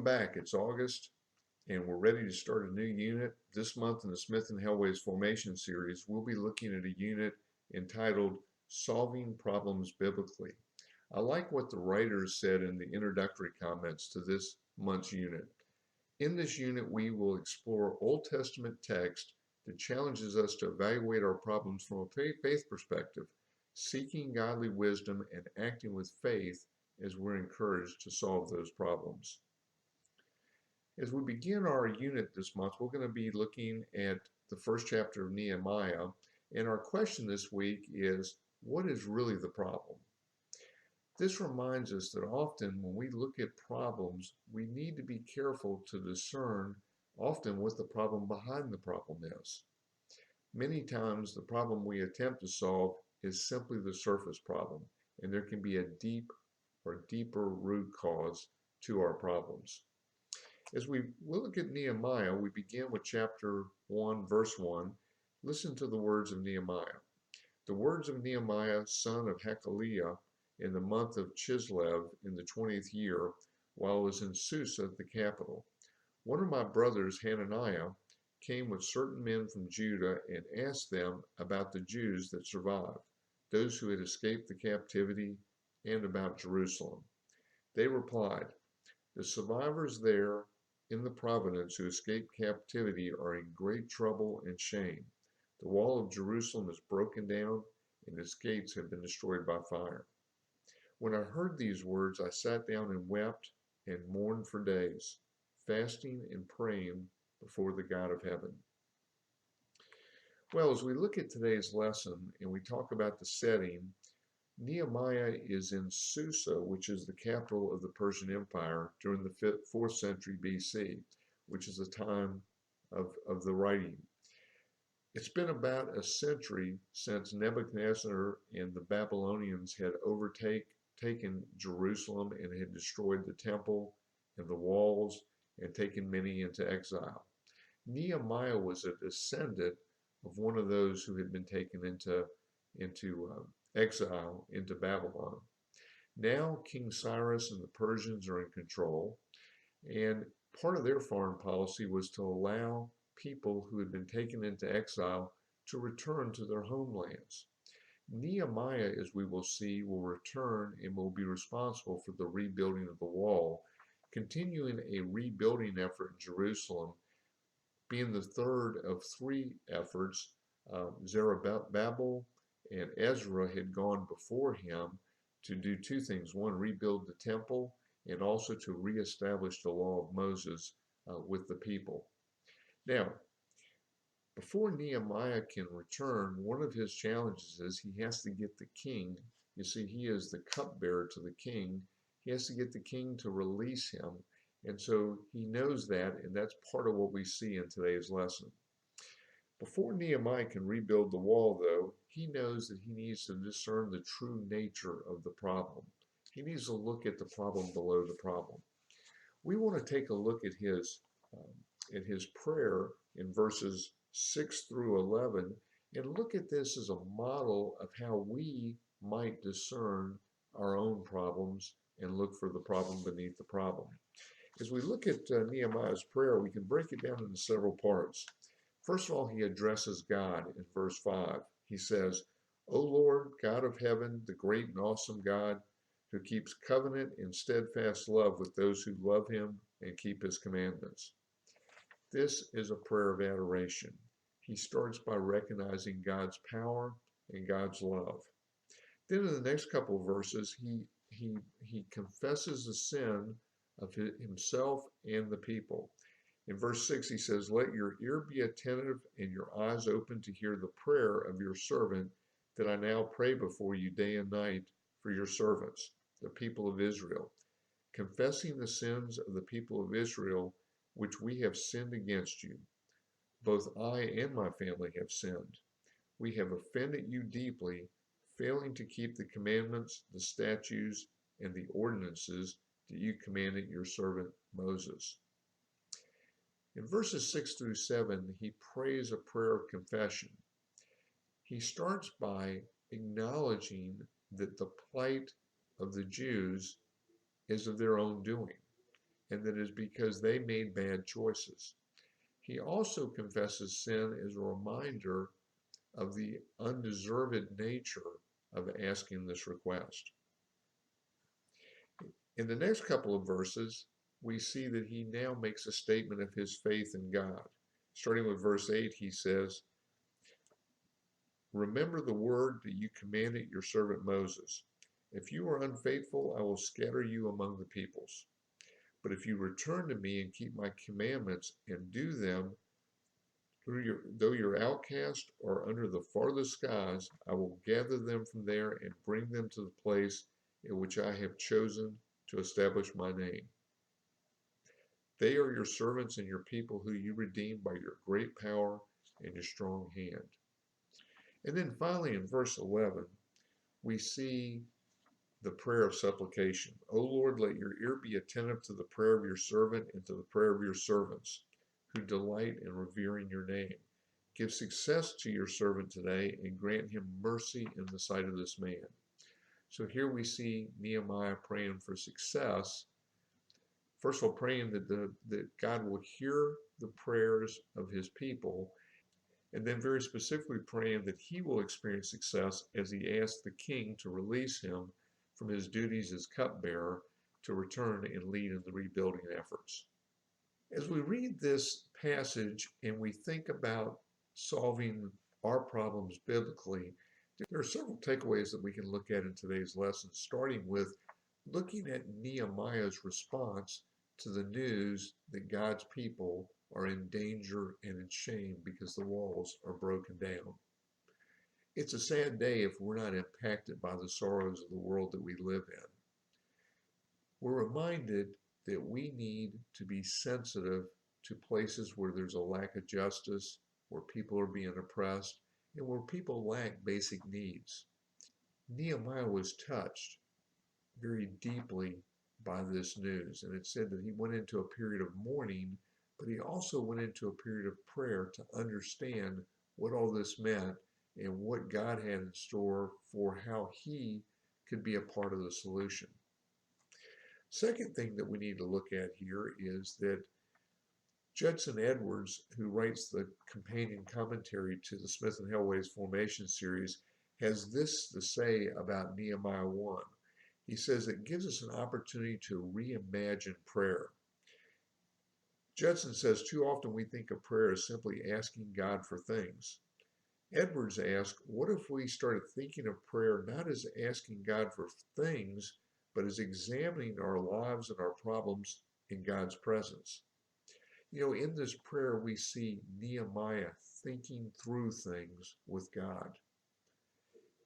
Welcome back. It's August and we're ready to start a new unit. This month in the Smyth and Helwys formation series, we'll be looking at a unit entitled Solving Problems Biblically. I like what the writers said in the introductory comments to this month's unit. In this unit, we will explore Old Testament text that challenges us to evaluate our problems from a faith perspective, seeking godly wisdom and acting with faith as we're encouraged to solve those problems. As we begin our unit this month, we're going to be looking at the first chapter of Nehemiah, and our question this week is, what is really the problem? This reminds us that often when we look at problems, we need to be careful to discern often what the problem behind the problem is. Many times the problem we attempt to solve is simply the surface problem, and there can be a deep or deeper root cause to our problems. As we look at Nehemiah, we begin with chapter 1, verse 1. Listen to the words of Nehemiah. The words of Nehemiah, son of Hakaliah, in the month of Chislev in the 20th year, while I was in Susa, the capital. One of my brothers, Hananiah, came with certain men from Judah and asked them about the Jews that survived, those who had escaped the captivity, and about Jerusalem. They replied, the survivors there in the province who escaped captivity are in great trouble and shame. The wall of Jerusalem is broken down, and its gates have been destroyed by fire. When I heard these words, I sat down and wept and mourned for days, fasting and praying before the God of heaven. Well, as we look at today's lesson and we talk about the setting, Nehemiah is in Susa, which is the capital of the Persian Empire during the 4th century BC, which is the time of the writing. It's been about a century since Nebuchadnezzar and the Babylonians had overtaken Jerusalem and had destroyed the temple and the walls and taken many into exile. Nehemiah was a descendant of one of those who had been taken into exile into Babylon. Now King Cyrus and the Persians are in control, and part of their foreign policy was to allow people who had been taken into exile to return to their homelands. Nehemiah, as we will see, will return and will be responsible for the rebuilding of the wall, continuing a rebuilding effort in Jerusalem, being the third of three efforts. Zerubbabel and Ezra had gone before him to do two things. One, rebuild the temple, and also to reestablish the law of Moses with the people. Now, before Nehemiah can return, one of his challenges is he has to get the king. You see, he is the cupbearer to the king. He has to get the king to release him. And so he knows that, and that's part of what we see in today's lesson. Before Nehemiah can rebuild the wall, though, he knows that he needs to discern the true nature of the problem. He needs to look at the problem below the problem. We want to take a look at his prayer in verses 6 through 11 and look at this as a model of how we might discern our own problems and look for the problem beneath the problem. As we look at Nehemiah's prayer, we can break it down into several parts. First of all, he addresses God in verse 5. He says, O Lord, God of heaven, the great and awesome God, who keeps covenant and steadfast love with those who love him and keep his commandments. This is a prayer of adoration. He starts by recognizing God's power and God's love. Then in the next couple of verses, he confesses the sin of himself and the people. In verse 6, he says, let your ear be attentive and your eyes open to hear the prayer of your servant that I now pray before you day and night for your servants, the people of Israel, confessing the sins of the people of Israel, which we have sinned against you. Both I and my family have sinned. We have offended you deeply, failing to keep the commandments, the statutes, and the ordinances that you commanded your servant Moses. In verses 6 through 7, he prays a prayer of confession. He starts by acknowledging that the plight of the Jews is of their own doing. and that it is because they made bad choices. He also confesses sin as a reminder of the undeserved nature of asking this request. In the next couple of verses, we see that he now makes a statement of his faith in God. Starting with verse 8, he says, "Remember the word that you commanded your servant Moses. If you are unfaithful, I will scatter you among the peoples. But if you return to me and keep my commandments and do them, though you're outcast or under the farthest skies, I will gather them from there and bring them to the place in which I have chosen to establish my name. They are your servants and your people who you redeemed by your great power and your strong hand." And then finally in verse 11, we see the prayer of supplication. "O Lord, let your ear be attentive to the prayer of your servant and to the prayer of your servants who delight in revering your name. Give success to your servant today and grant him mercy in the sight of this man." So here we see Nehemiah praying for success. First of all, praying that God will hear the prayers of his people, and then very specifically praying that he will experience success as he asks the king to release him from his duties as cupbearer to return and lead in the rebuilding efforts. As we read this passage and we think about solving our problems biblically, there are several takeaways that we can look at in today's lesson, starting with looking at Nehemiah's response to the news that God's people are in danger and in shame because the walls are broken down. It's a sad day if we're not impacted by the sorrows of the world that we live in. We're reminded that we need to be sensitive to places where there's a lack of justice, where people are being oppressed, and where people lack basic needs. Nehemiah was touched very deeply by this news, and it said that he went into a period of mourning, but he also went into a period of prayer to understand what all this meant and what God had in store for how he could be a part of the solution. Second thing that we need to look at here is that Judson Edwards, who writes the companion commentary to the Smyth and Helwys formation series, has this to say about Nehemiah 1. He says it gives us an opportunity to reimagine prayer. Judson says too often we think of prayer as simply asking God for things. Edwards asks, what if we started thinking of prayer not as asking God for things, but as examining our lives and our problems in God's presence? You know, in this prayer, we see Nehemiah thinking through things with God.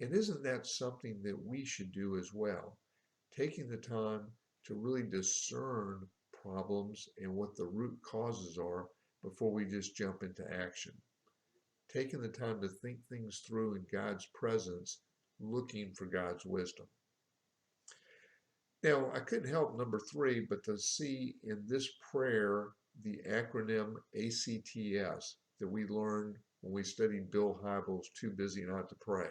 And isn't that something that we should do as well? Taking the time to really discern problems and what the root causes are before we just jump into action. Taking the time to think things through in God's presence, looking for God's wisdom. Now, I couldn't help number 3, but to see in this prayer the acronym ACTS that we learned when we studied Bill Hybels' Too Busy Not to Pray.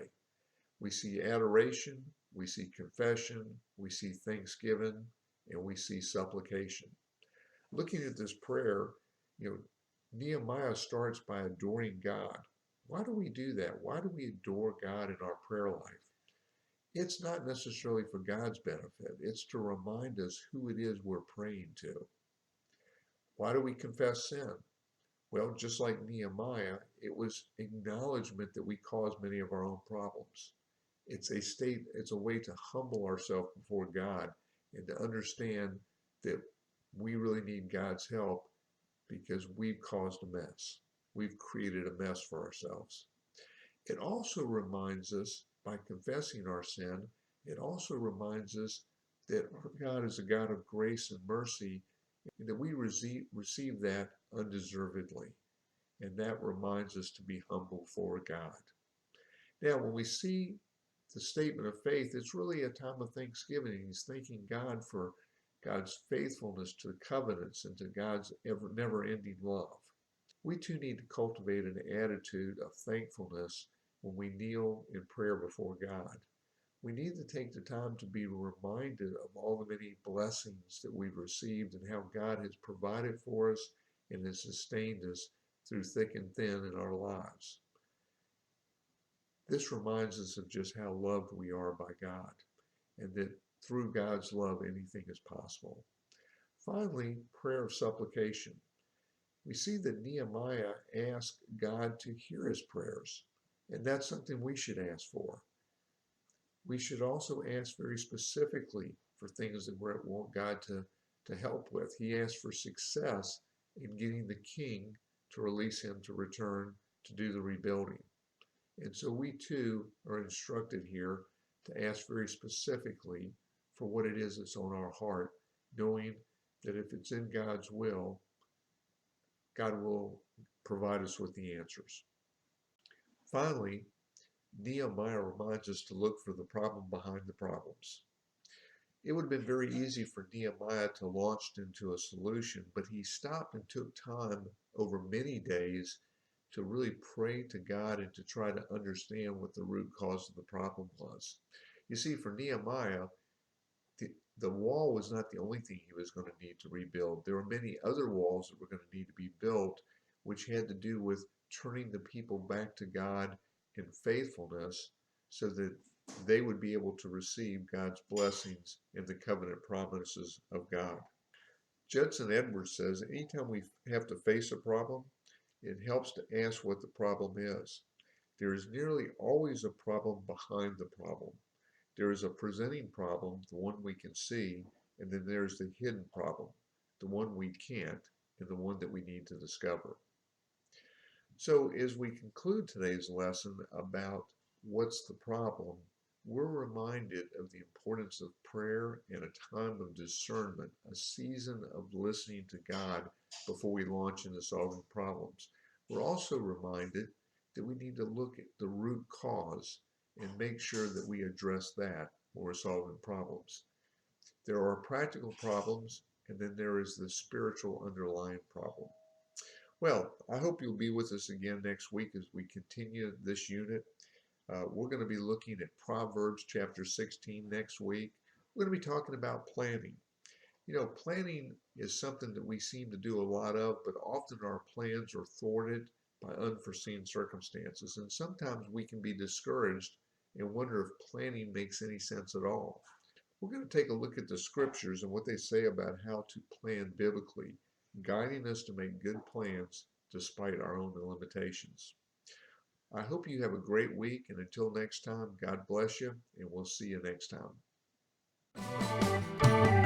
We see adoration, we see confession, we see thanksgiving, and we see supplication. Looking at this prayer, Nehemiah starts by adoring God. Why do we do that? Why do we adore God in our prayer life? It's not necessarily for God's benefit. It's to remind us who it is we're praying to. Why do we confess sin? Well, just like Nehemiah, it was acknowledgement that we cause many of our own problems. It's a way to humble ourselves before God and to understand that we really need God's help because we've caused a mess. We've created a mess for ourselves. It also reminds us, by confessing our sin, it also reminds us that our God is a God of grace and mercy, and that we receive that undeservedly. And that reminds us to be humble for God. Now, when we see the statement of faith, it's really a time of thanksgiving. He's thanking God for God's faithfulness to the covenants and to God's never-ending love. We too need to cultivate an attitude of thankfulness when we kneel in prayer before God. We need to take the time to be reminded of all the many blessings that we've received and how God has provided for us and has sustained us through thick and thin in our lives. This reminds us of just how loved we are by God and that through God's love, anything is possible. Finally, prayer of supplication. We see that Nehemiah asked God to hear his prayers, and that's something we should ask for. We should also ask very specifically for things that we want God to help with. He asked for success in getting the king to release him to return to do the rebuilding. And so we too are instructed here to ask very specifically for what it is that's on our heart, knowing that if it's in God's will, God will provide us with the answers. Finally, Nehemiah reminds us to look for the problem behind the problems. It would have been very easy for Nehemiah to launch into a solution, but he stopped and took time over many days to really pray to God and to try to understand what the root cause of the problem was. You see, for Nehemiah, the wall was not the only thing he was going to need to rebuild. There were many other walls that were going to need to be built, which had to do with turning the people back to God in faithfulness so that they would be able to receive God's blessings and the covenant promises of God. Judson Edwards says, anytime we have to face a problem, it helps to ask what the problem is. There is nearly always a problem behind the problem. There is a presenting problem, the one we can see, and then there's the hidden problem, the one we can't, and the one that we need to discover. So as we conclude today's lesson about what's the problem, we're reminded of the importance of prayer and a time of discernment, a season of listening to God before we launch into solving problems. We're also reminded that we need to look at the root cause and make sure that we address that when we're solving problems. There are practical problems, and then there is the spiritual underlying problem. Well, I hope you'll be with us again next week as we continue this unit. We're going to be looking at Proverbs chapter 16 next week. We're going to be talking about planning. You know, planning is something that we seem to do a lot of, but often our plans are thwarted by unforeseen circumstances. And sometimes we can be discouraged and wonder if planning makes any sense at all. We're going to take a look at the scriptures and what they say about how to plan biblically, guiding us to make good plans despite our own limitations. I hope you have a great week, and until next time, God bless you, and we'll see you next time.